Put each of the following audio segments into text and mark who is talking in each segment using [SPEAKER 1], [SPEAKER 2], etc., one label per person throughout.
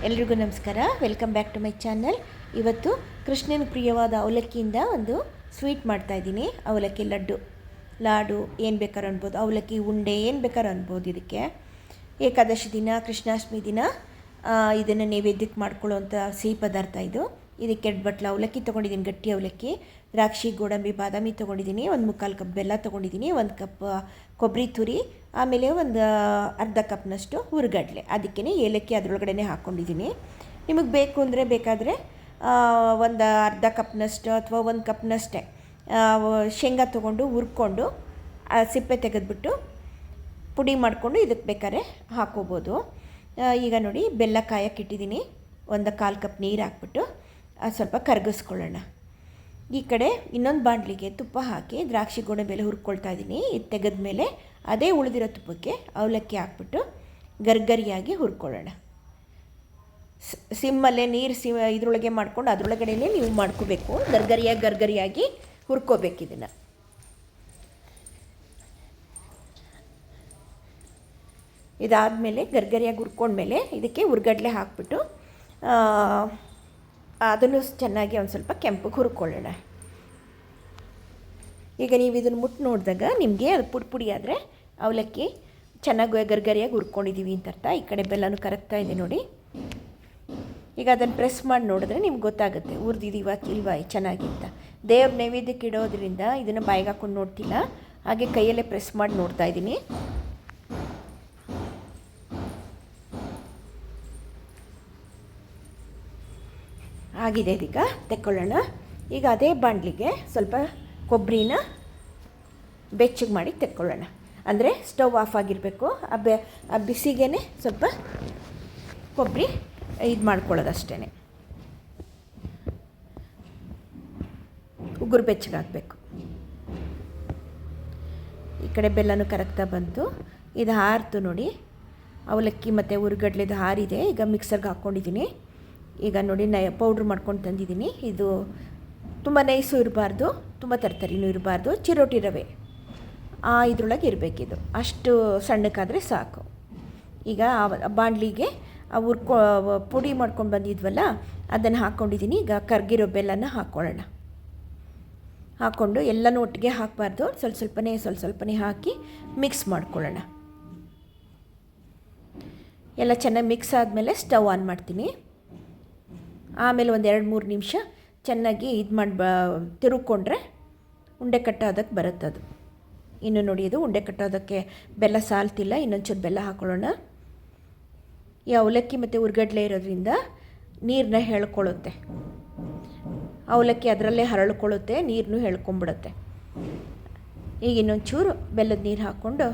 [SPEAKER 1] ಎಲ್ರಿಗೂ ನಮಸ್ಕಾರ. Welcome back to my channel. ಇವತ್ತು ಕೃಷ್ಣನ ಪ್ರಿಯವಾದ ಅವಲಕ್ಕಿಯಿಂದ ಒಂದು ಸ್ವೀಟ್ ಮಾಡ್ತಾಯಿದ್ದೀನಿ. ಅವಲಕ್ಕಿ ಲಾಡು ಏನು ಬೇಕಾದ್ರೂ ಅನ್ಬೋದು, ಅವಲಕ್ಕಿ ಉಂಡೆ ಏನು ಬೇಕಾದ್ರೂ ಅನ್ಬೋದು. ಇದಕ್ಕೆ ಏಕಾದಶಿ ದಿನ, ಕೃಷ್ಣಾಷ್ಟಮಿ ದಿನ ಇದನ್ನು ನೈವೇದ್ಯಕ್ಕೆ ಮಾಡ್ಕೊಳ್ಳೋವಂಥ ಸಿಹಿ ಪದಾರ್ಥ ಇದು. ಇದಕ್ಕೆ 2 ಬಟ್ಲು ಅವಲಕ್ಕಿ ತೊಗೊಂಡಿದ್ದೀನಿ, ಗಟ್ಟಿ ಅವಲಕ್ಕಿ. ದ್ರಾಕ್ಷಿ, ಗೋಡಂಬಿ, ಬಾದಾಮಿ ತೊಗೊಂಡಿದ್ದೀನಿ. 1/4 ಕಪ್ ಬೆಲ್ಲ ತೊಗೊಂಡಿದ್ದೀನಿ. 1 ಕಪ್ ಕೊಬ್ಬರಿ ತುರಿ, ಆಮೇಲೆ ಒಂದು ಅರ್ಧ ಕಪ್ನಷ್ಟು ಹುರಿಗಡಲೆ, ಅದಕ್ಕೇ ಏಲಕ್ಕಿ ಅದರೊಳಗಡೆ ಹಾಕ್ಕೊಂಡಿದ್ದೀನಿ. ನಿಮಗೆ ಬೇಕು ಅಂದರೆ ಬೇಕಾದರೆ ಒಂದು ಅರ್ಧ ಕಪ್ನಷ್ಟು ಅಥವಾ 1 ಕಪ್ನಷ್ಟೇ ಶೇಂಗಾ ತೊಗೊಂಡು ಹುರ್ಕೊಂಡು ಸಿಪ್ಪೆ ತೆಗೆದುಬಿಟ್ಟು ಪುಡಿ ಮಾಡಿಕೊಂಡು ಇದಕ್ಕೆ ಬೇಕಾದ್ರೆ ಹಾಕ್ಕೋಬೋದು. ಈಗ ನೋಡಿ, ಬೆಲ್ಲ ಕಾಯಕ್ಕಿಟ್ಟಿದ್ದೀನಿ. 1/4 ಕಪ್ ನೀರು ಹಾಕ್ಬಿಟ್ಟು ಸ್ವಲ್ಪ ಕರಗಿಸ್ಕೊಳ್ಳೋಣ. ಈ ಕಡೆ ಇನ್ನೊಂದು ಬಾಣಲಿಗೆ ತುಪ್ಪ ಹಾಕಿ ದ್ರಾಕ್ಷಿ, ಗೋಡಂಬಿ ಎಲ್ಲ ಹುರ್ಕೊಳ್ತಾ ಇದ್ದೀನಿ. ಇದು ತೆಗೆದ ಮೇಲೆ ಅದೇ ಉಳಿದಿರೋ ತುಪ್ಪಕ್ಕೆ ಅವಲಕ್ಕಿ ಹಾಕ್ಬಿಟ್ಟು ಗರ್ಗರಿಯಾಗಿ ಹುರ್ಕೊಳ್ಳೋಣ. ಸಿಮ್ಮಲ್ಲೇ ನೀರು ಇದರೊಳಗೆ ಮಾಡ್ಕೊಂಡು ಅದರೊಳಗಡೆ ನೀವು ಮಾಡ್ಕೋಬೇಕು. ಗರ್ಗರಿಯಾಗಿ ಹುರ್ಕೋಬೇಕು. ಇದನ್ನು ಇದಾದಮೇಲೆ ಗರ್ಗರಿಯಾಗಿ ಹುರ್ಕೊಂಡ್ಮೇಲೆ ಇದಕ್ಕೆ ಹುರ್ಗಡ್ಲೆ ಹಾಕ್ಬಿಟ್ಟು ಅದನ್ನು ಚೆನ್ನಾಗಿ ಒಂದು ಸ್ವಲ್ಪ ಕೆಂಪಗೆ ಹುರ್ಕೊಳ್ಳೋಣ. ಈಗ ನೀವು ಇದನ್ನು ಮುಟ್ಟು ನೋಡಿದಾಗ ನಿಮಗೆ ಅದು ಪುಡಿ ಆದರೆ ಅವಲಕ್ಕಿ ಚೆನ್ನಾಗಿ ಗರ್ಗರಿಯಾಗಿ ಹುರ್ಕೊಂಡಿದ್ದೀವಿ ಅಂತ ಅರ್ಥ. ಈ ಕಡೆ ಬೆಲ್ಲನೂ ಕರಗ್ತಾ ಇದೆ ನೋಡಿ. ಈಗ ಅದನ್ನು ಪ್ರೆಸ್ ಮಾಡಿ ನೋಡಿದ್ರೆ ನಿಮ್ಗೆ ಗೊತ್ತಾಗುತ್ತೆ ಹುರಿದಿದ್ದೀವ ಇಲ್ವಾ ಚೆನ್ನಾಗಿ ಅಂತ. ದೇವ್ರ ನೈವೇದ್ಯಕ್ಕೆ ಇಡೋದ್ರಿಂದ ಇದನ್ನು ಬಾಯಿಗೆ ಹಾಕ್ಕೊಂಡು ನೋಡ್ತಿಲ್ಲ, ಹಾಗೆ ಕೈಯಲ್ಲೇ ಪ್ರೆಸ್ ಮಾಡಿ ನೋಡ್ತಾ ಇದ್ದೀನಿ. ಆಗಿದೆ. ಇದೀಗ ತೆಕ್ಕೊಳ್ಳೋಣ. ಈಗ ಅದೇ ಬಾಣಲಿಗೆ ಸ್ವಲ್ಪ ಕೊಬ್ಬರಿನ ಬೆಚ್ಚಗೆ ಮಾಡಿ ತೆಕ್ಕೊಳ್ಳೋಣ. ಅಂದರೆ ಸ್ಟವ್ ಆಫ್ ಆಗಿರಬೇಕು. ಆ ಬಿಸಿಗೇ ಸ್ವಲ್ಪ ಕೊಬ್ಬರಿ ಇದು ಮಾಡ್ಕೊಳ್ಳೋದು ಅಷ್ಟೇ. ಉಗುರು ಬೆಚ್ಚಗಾಗಬೇಕು. ಈ ಕಡೆ ಬೆಲ್ಲನೂ ಕರಗ್ತಾ ಬಂತು. ಇದು ಹಾರಿತು ನೋಡಿ, ಅವಲಕ್ಕಿ ಮತ್ತು ಹುರಿಗಡ್ಲೆದು ಹಾರಿದೆ. ಈಗ ಮಿಕ್ಸರ್ಗೆ ಹಾಕ್ಕೊಂಡಿದ್ದೀನಿ. ಈಗ ನೋಡಿ, ಪೌಡ್ರ್ ಮಾಡ್ಕೊಂಡು ತಂದಿದ್ದೀನಿ. ಇದು ತುಂಬ ನೈಸು ಇರಬಾರ್ದು, ತುಂಬ ತರ್ತರಿನೂ ಇರಬಾರ್ದು. ಚಿರೋಟಿ ರವೆ ಇದ್ರೊಳಗೆ ಇರಬೇಕಿದು, ಅಷ್ಟು ಸಣ್ಣಕ್ಕಾದರೆ ಸಾಕು. ಈಗ ಬಾಣಲಿಗೆ ಪುಡಿ ಮಾಡ್ಕೊಂಡು ಬಂದಿದ್ವಲ್ಲ ಅದನ್ನು ಹಾಕ್ಕೊಂಡಿದ್ದೀನಿ. ಈಗ ಕರ್ಗಿರೋ ಬೆಲ್ಲನ ಹಾಕ್ಕೊಳ್ಳೋಣ. ಹಾಕ್ಕೊಂಡು ಎಲ್ಲನೂ ಒಟ್ಟಿಗೆ ಹಾಕಬಾರ್ದು, ಸ್ವಲ್ಪ ಸ್ವಲ್ಪನೇ ಹಾಕಿ ಮಿಕ್ಸ್ ಮಾಡ್ಕೊಳ್ಳೋಣ. ಎಲ್ಲ ಚೆನ್ನಾಗಿ ಮಿಕ್ಸ್ ಆದಮೇಲೆ ಸ್ಟವ್ ಆನ್ ಮಾಡ್ತೀನಿ. ಆಮೇಲೆ ಒಂದು 2-3 ನಿಮಿಷ ಚೆನ್ನಾಗಿ ಇದು ಮಾಡಿ ತಿರುಗ್ಕೊಂಡ್ರೆ ಉಂಡೆ ಕಟ್ಟೋದಕ್ಕೆ ಬರುತ್ತದು. ಇನ್ನು ನೋಡಿ, ಇದು ಉಂಡೆ ಕಟ್ಟೋದಕ್ಕೆ ಬೆಲ್ಲ ಸಾಲ್ತಿಲ್ಲ, ಇನ್ನೊಂಚೂರು ಬೆಲ್ಲ ಹಾಕ್ಕೊಳ್ಳೋಣ. ಈ ಅವಲಕ್ಕಿ ಮತ್ತು ಹುರ್ಗಡ್ಲೆ ಇರೋದ್ರಿಂದ ನೀರನ್ನ ಎಳ್ಕೊಳ್ಳುತ್ತೆ. ಅವಲಕ್ಕಿ ಅದರಲ್ಲೇ ಹರಳ್ಕೊಳ್ಳುತ್ತೆ, ನೀರನ್ನು ಎಳ್ಕೊಂಬಿಡುತ್ತೆ. ಈಗ ಇನ್ನೊಂಚೂರು ಬೆಲ್ಲದ ನೀರು ಹಾಕ್ಕೊಂಡು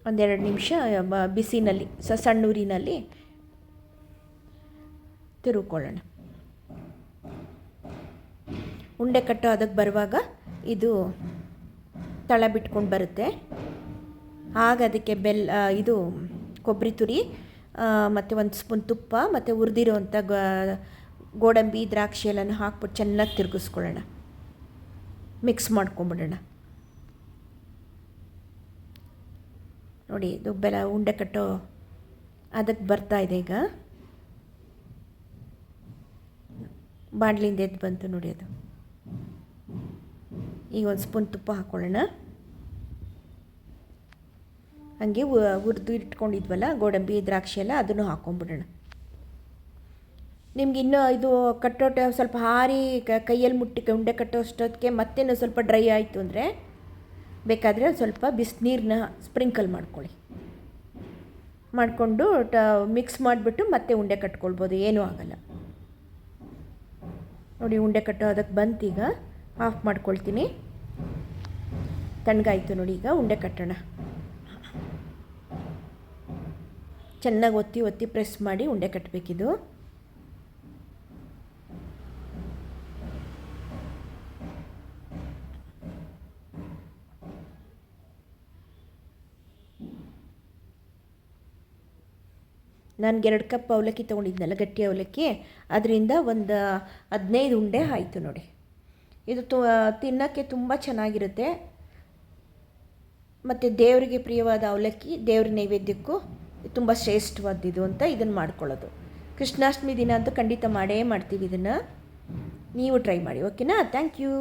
[SPEAKER 1] ಒಂದೆರಡು ನಿಮಿಷ ಬಿಸಿನಲ್ಲಿ ಸಣ್ಣ ಊರಿನಲ್ಲಿ ತಿರುಗ್ಕೊಳ್ಳೋಣ. ಉಂಡೆ ಕಟ್ಟೋ ಅದಕ್ಕೆ ಬರುವಾಗ ಇದು ತಳ ಬಿಟ್ಕೊಂಡು ಬರುತ್ತೆ. ಆಗ ಅದಕ್ಕೆ ಇದು ಕೊಬ್ಬರಿ ತುರಿ ಮತ್ತು 1 ಸ್ಪೂನ್ ತುಪ್ಪ ಮತ್ತು ಹುರಿದಿರೋವಂಥ ಗೋಡಂಬಿ, ದ್ರಾಕ್ಷಿ ಎಲ್ಲನೂ ಹಾಕ್ಬಿಟ್ಟು ಚೆನ್ನಾಗಿ ತಿರುಗಿಸ್ಕೊಳ್ಳೋಣ. ಮಿಕ್ಸ್ ಮಾಡ್ಕೊಂಬಿಡೋಣ. ನೋಡಿ, ಇದು ಬೆಲ್ಲ ಉಂಡೆ ಕಟ್ಟೋ ಅದಕ್ಕೆ ಬರ್ತಾಯಿದೆ. ಈಗ ಬಾಣಲಿಂದ ಎದ್ದು ಬಂತು ನೋಡಿ ಅದು. ಈಗ 1 ಸ್ಪೂನ್ ತುಪ್ಪ ಹಾಕ್ಕೊಳ್ಳೋಣ. ಹಾಗೆ ಹುರಿದು ಇಟ್ಕೊಂಡಿದ್ವಲ್ಲ ಗೋಡಂಬಿ, ದ್ರಾಕ್ಷಿ ಎಲ್ಲ, ಅದನ್ನು ಹಾಕ್ಕೊಂಬಿಡೋಣ. ನಿಮ್ಗೆ ಇನ್ನೂ ಇದು ಕಟ್ಟೋಟ ಸ್ವಲ್ಪ ಹಾರಿ ಕೈಯಲ್ಲಿ ಮುಟ್ಟಿ ಉಂಡೆ ಕಟ್ಟೋ ಅಷ್ಟೊತ್ತಿಗೆ ಮತ್ತೇನು ಸ್ವಲ್ಪ ಡ್ರೈ ಆಯಿತು ಅಂದರೆ ಬೇಕಾದರೆ ಸ್ವಲ್ಪ ಬಿಸಿನೀರನ್ನ ಸ್ಪ್ರಿಂಕಲ್ ಮಾಡ್ಕೊಳ್ಳಿ. ಮಾಡಿಕೊಂಡು ಮಿಕ್ಸ್ ಮಾಡಿಬಿಟ್ಟು ಮತ್ತೆ ಉಂಡೆ ಕಟ್ಕೊಳ್ಬೋದು, ಏನೂ ಆಗಲ್ಲ. ನೋಡಿ, ಉಂಡೆ ಕಟ್ಟೋ ಅದಕ್ಕೆ ಬಂತೀಗ ಆಫ್ ಮಾಡ್ಕೊಳ್ತೀನಿ. ತಣ್ಣಗಾಯಿತು ನೋಡಿ. ಈಗ ಉಂಡೆ ಕಟ್ಟೋಣ. ಚೆನ್ನಾಗಿ ಒತ್ತಿ ಪ್ರೆಸ್ ಮಾಡಿ ಉಂಡೆ ಕಟ್ಟಬೇಕಿದು. ನನಗೆ 2 ಕಪ್ ಅವಲಕ್ಕಿ ತೊಗೊಂಡಿದ್ನಲ್ಲ, ಗಟ್ಟಿ ಅವಲಕ್ಕಿ, ಅದರಿಂದ ಒಂದು 15 ಉಂಡೆ ಆಯಿತು ನೋಡಿ. ಇದು ತಿನ್ನೋಕ್ಕೆ ತುಂಬ ಚೆನ್ನಾಗಿರುತ್ತೆ. ಮತ್ತು ದೇವರಿಗೆ ಪ್ರಿಯವಾದ ಅವಲಕ್ಕಿ ದೇವ್ರ ನೈವೇದ್ಯಕ್ಕೂ ತುಂಬ ಶ್ರೇಷ್ಠವಾದ್ದು ಅಂತ ಇದನ್ನು ಮಾಡ್ಕೊಳ್ಳೋದು. ಕೃಷ್ಣಾಷ್ಟಮಿ ದಿನ ಅಂತೂ ಖಂಡಿತ ಮಾಡೇ ಮಾಡ್ತೀವಿ ಇದನ್ನು. ನೀವು ಟ್ರೈ ಮಾಡಿ, ಓಕೆನಾ? Thank you.